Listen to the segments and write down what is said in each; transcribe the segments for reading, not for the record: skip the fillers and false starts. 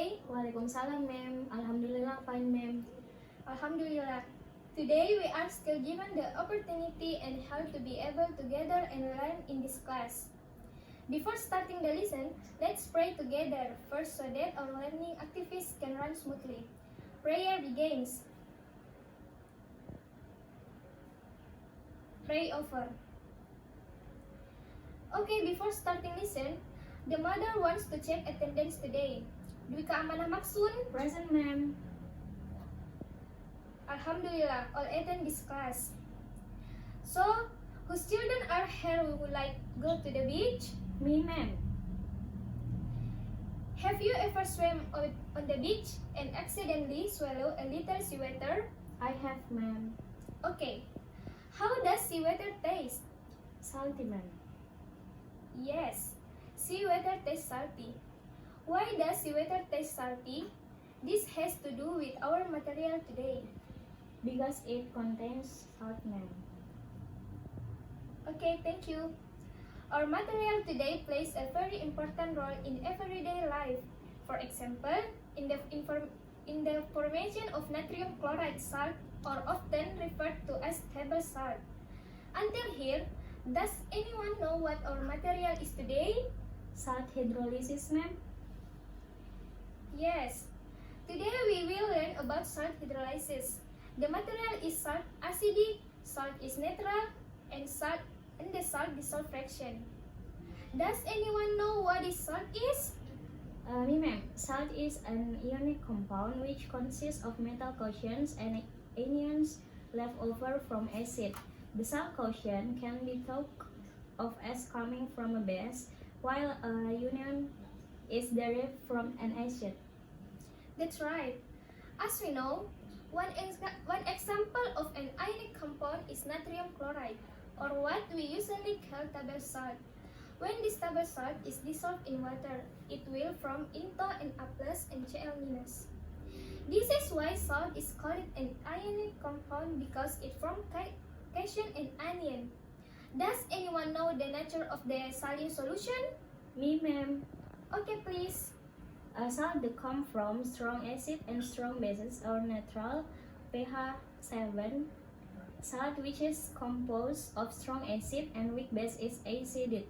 day? Waalaikumsalam, ma'am. Alhamdulillah, fine, ma'am. Alhamdulillah. Today we are still given the opportunity and help to be able to gather and learn in this class. Before starting the lesson, let's pray together first so that our learning activities can run smoothly. Prayer begins. Pray over. Okay, before starting lesson, the mother wants to check attendance today. Dwika Amanah Maksun, Present, ma'am. Alhamdulillah, all attend this class. So, whose children are here who would like go to the beach? Me, ma'am. Have you ever swam on the beach and accidentally swallow a little seawater? I have, ma'am. Okay. How does seawater taste? Salty, ma'am. Yes, seawater tastes salty. Why does seawater taste salty? This has to do with our material today. Because it contains salt, ma'am. Okay, thank you. Our material today plays a very important role in everyday life. For example, in the formation of natrium chloride salt, or often referred to as table salt. Until here, does anyone know what our material is today? Salt hydrolysis, ma'am. Yes. Today we will learn about salt hydrolysis. The material is salt acidic, salt is neutral, and the salt dissolved fraction. Does anyone know what is salt is? Me, ma'am. Salt is an ionic compound which consists of metal cations and anions left over from acid. The salt cation can be thought of as coming from a base, while a union is derived from an acid. That's right. As we know, one example of an ionic compound is natrium chloride, or what we usually call table salt. When this table salt is dissolved in water, it will form into an A+ and Cl-. This is why salt is called an ionic compound, because it forms cation and anion. Does anyone know the nature of the saline solution? Me, ma'am. Okay, please. Salt come from strong acid and strong bases are neutral, pH 7. Salt which is composed of strong acid and weak base is acidic.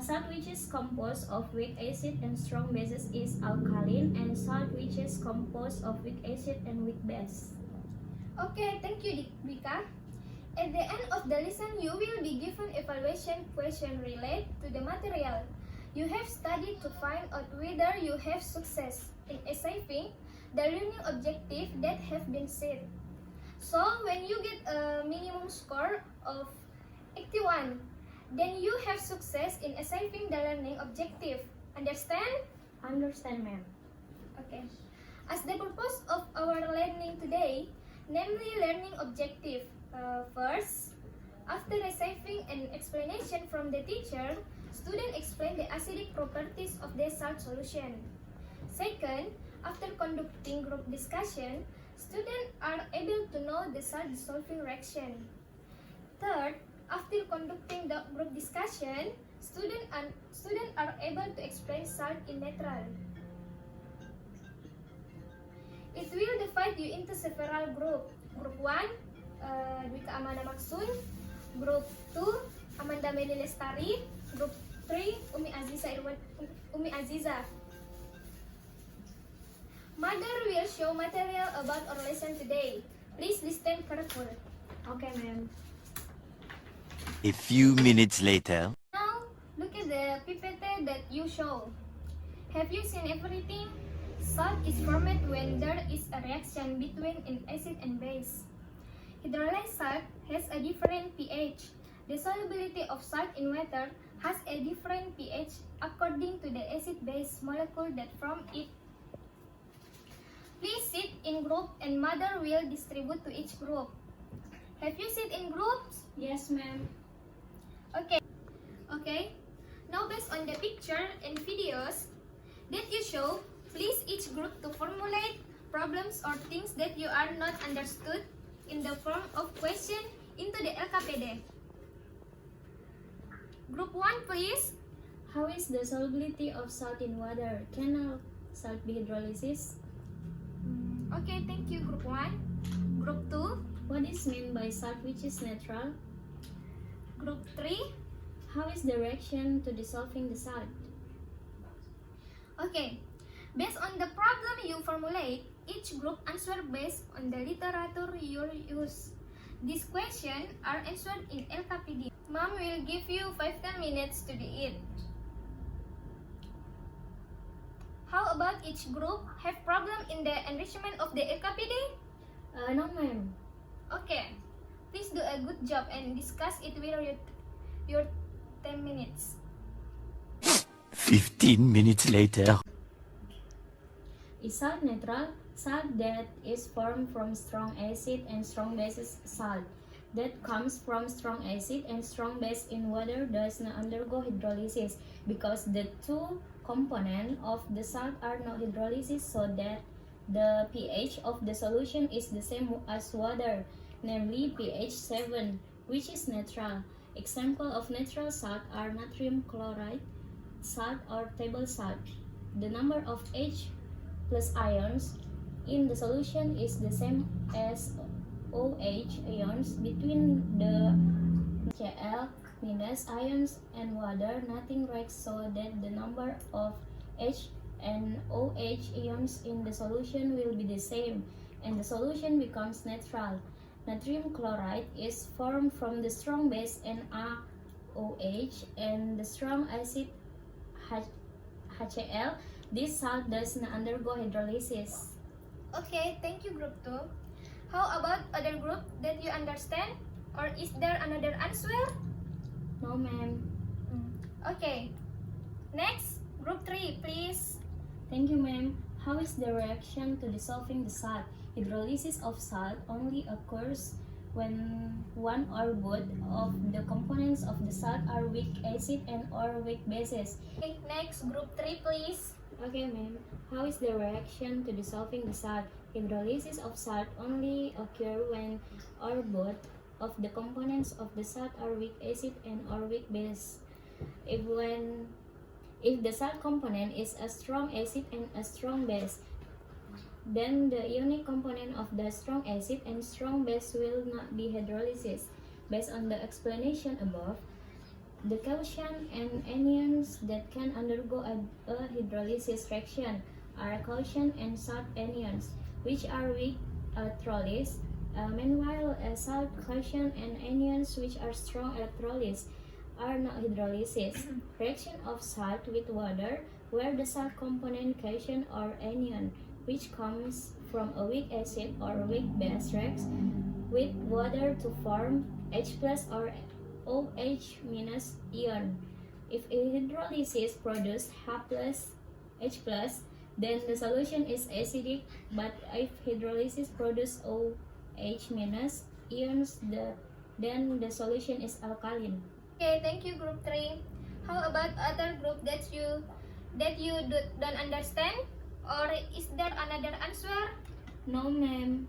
Salt which is composed of weak acid and strong bases is alkaline, and salt which is composed of weak acid and weak base. Okay, thank you, Dwika. At the end of the lesson, you will be given evaluation question related to the material. You have studied to find out whether you have success in achieving the learning objective that have been set. So, when you get a minimum score of 81, then you have success in achieving the learning objective. Understand? Understand, ma'am. Okay. As the purpose of our learning today, namely learning objective. First, after receiving an explanation from the teacher, student explain the acidic properties of the salt solution. Second, after conducting group discussion, students are able to know the salt dissolving reaction. Third, after conducting the group discussion, students are able to explain salt in neutral. It will divide you into several groups. Group 1, Dwika Amanah Maksun. Group 2, Amanda Meli Lestari. Group 3, Umi Aziza. Mother will show material about our lesson today. Please listen carefully. Okay, ma'am. A few minutes later. Now, look at the pipette that you show. Have you seen everything? Salt is formed when there is a reaction between an acid and base. Hydrolyzed salt has a different pH. The solubility of salt in water has a different pH according to the acid-base molecule that form it. Please sit in group and mother will distribute to each group. Have you sit in groups? Yes, ma'am. Okay. Now based on the picture and videos that you show, please each group to formulate problems or things that you are not understood in the form of question into the LKPD. Group 1, please. How is the solubility of salt in water? Can salt be hydrolysis? Okay, thank you, Group 1. Group 2, What is meant by salt which is neutral? Group 3. How is the reaction to dissolving the salt? Okay, based on the problem you formulate, each group answer based on the literature you use. These questions are answered in LKPD. Mom will give you 5-10 minutes to do it. How about each group have problem in the enrichment of the LKPD? No, ma'am. Okay, please do a good job and discuss it with your 10 minutes. 15 minutes later. Is salt neutral? Salt that is formed from strong acid and strong base salt that comes from strong acid and strong base in water does not undergo hydrolysis because the two components of the salt are not hydrolysis, so that the pH of the solution is the same as water, namely pH 7, which is neutral. Example of neutral salt are natrium chloride salt or table salt. The number of H plus ions in the solution is the same as OH ions between the Cl minus ions and water. Nothing reacts, so that the number of H and OH ions in the solution will be the same and the solution becomes neutral. Natrium chloride is formed from the strong base NaOH and the strong acid HCl. This salt does not undergo hydrolysis. Okay, thank you, Group 2. How about other group that you understand? Or is there another answer? No, ma'am. Okay. Next, Group 3, please. Thank you, ma'am. How is the reaction to dissolving the salt? Hydrolysis of salt only occurs when one or both of the components of the salt are weak acid and or weak bases. Okay, next, Group 3, please. Okay, ma'am. How is the reaction to dissolving the salt? Hydrolysis of salt only occur when or both of the components of the salt are weak acid and or weak base. If the salt component is a strong acid and a strong base, then the ionic component of the strong acid and strong base will not be hydrolysis. Based on the explanation above, the caution and anions that can undergo a hydrolysis reaction are caution and salt anions, which are weak electrolysis. Meanwhile, salt caution and anions, which are strong electrolysis, are not hydrolysis. Reaction of salt with water, where the salt component caution or anion, which comes from a weak acid or weak base, reacts with water to form H plus or OH minus ion. If hydrolysis produces H plus, H plus, then the solution is acidic, but if hydrolysis produces OH minus ions, then the solution is alkaline. Okay, thank you, Group 3. How about other group that you don't understand? Or is there another answer? No, ma'am.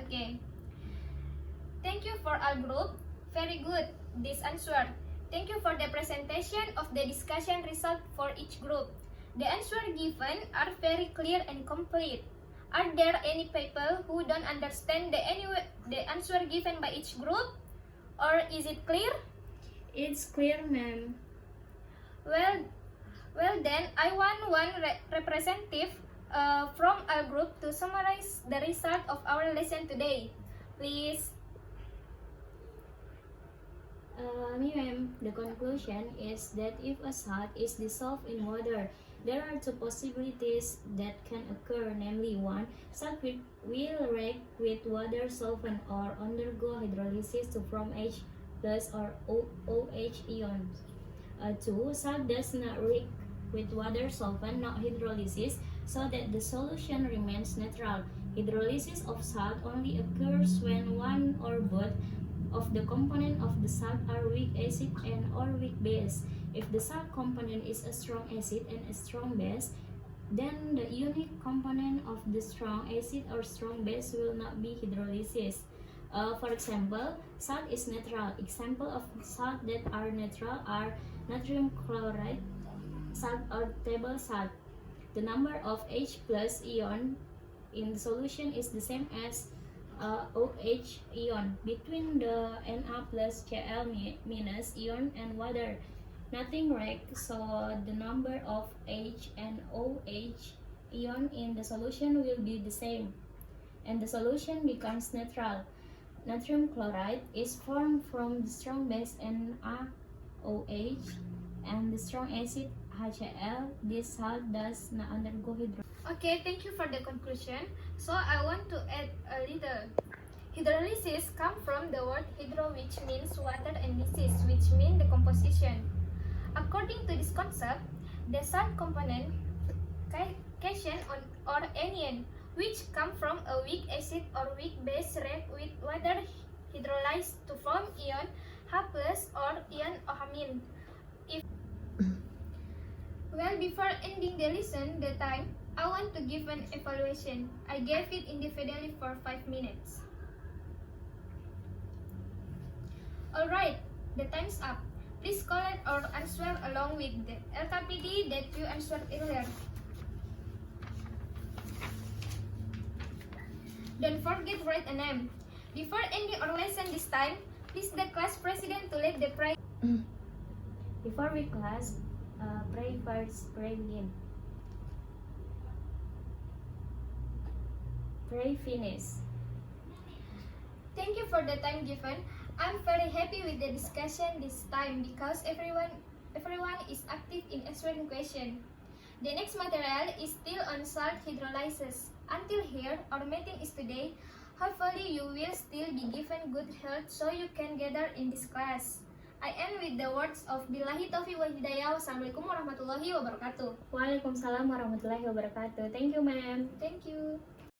Okay. Thank you for our group. Very good, this answer. Thank you for the presentation of the discussion result for each group. The answer given are very clear and complete. Are there any people who don't understand the answer given by each group? Or is it clear? It's clear, ma'am. Well then, I want one representative from our group to summarize the result of our lesson today. Please. Ma'am, the conclusion is that if a salt is dissolved in water, there are two possibilities that can occur, namely 1. Salt will react with water solvent or undergo hydrolysis to form H plus or OH ions. 2. Salt does not react with water solvent, not hydrolysis, so that the solution remains neutral. Hydrolysis of salt only occurs when one or both of the component of the salt are weak acid and or weak base. If the salt component is a strong acid and a strong base, then the ionic component of the strong acid or strong base will not be hydrolysis. For example, salt is neutral. Example of salt that are neutral are natrium chloride salt or table salt. The number of H plus ion in the solution is the same as OH ion between the Na plus Cl minus ion and water. Nothing reacts, so the number of H and OH ion in the solution will be the same, and the solution becomes neutral. Natrium chloride is formed from the strong base NaOH and the strong acid HCl. This salt does not undergo hydrolysis. Okay, thank you for the conclusion. So I want to add a little. Hydrolysis come from the word hydro, which means water, and lysis, which means the composition. According to this concept, the salt component cation or anion, which come from a weak acid or weak base, react with water hydrolyzed to form ion H plus or ion OH-amine. Well, before ending the lesson, the time, I want to give an evaluation. I gave it individually for 5 minutes. Alright, the time's up. Please collect or answer along with the LKPD that you answered earlier. Don't forget to write a name. Before ending our lesson this time, please the class president to lead the prayer. Before we class, pray first, pray begin. Pray finish. Thank you for the time given. I'm very happy with the discussion this time because everyone is active in answering question. The next material is still on salt hydrolysis. Until here, our meeting is today. Hopefully you will still be given good health so you can gather in this class. I end with the words of Billahi Taufiq wa Hidayah. Wassalamualaikum warahmatullahi wabarakatuh. Waalaikumsalam warahmatullahi wabarakatuh. Thank you, ma'am. Thank you.